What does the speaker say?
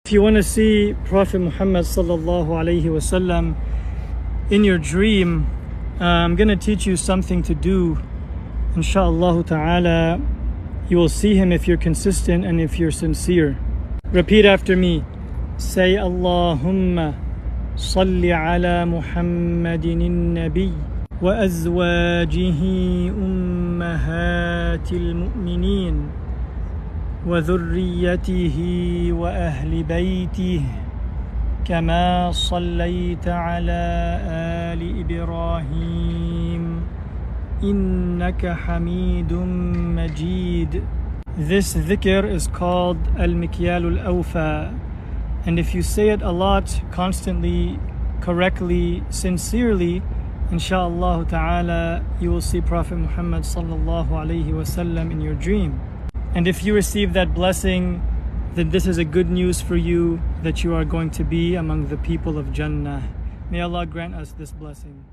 If you want to see Prophet Muhammad sallallahu alaihi wasallam in your dream, I'm going to teach you something to do. Insha'Allah ta'ala, you will see him if you're consistent and if you're sincere. Repeat after me. Say, Allahumma salli ala Muhammadin nabi wa azwajihi ummahatil mu'mineen wa dhurriyyatihi wa ahli baytihi كما صليت على آل إبراهيم إنك حميد مجيد. This dhikr is called Al-Mikyal Al-Awfa, and if you say it a lot, constantly, correctly, sincerely, insha'Allah ta'ala, you will see Prophet Muhammad sallallahu alayhi wasallam in your dream. And if you receive that blessing, then this is a good news for you that you are going to be among the people of Jannah. May Allah grant us this blessing.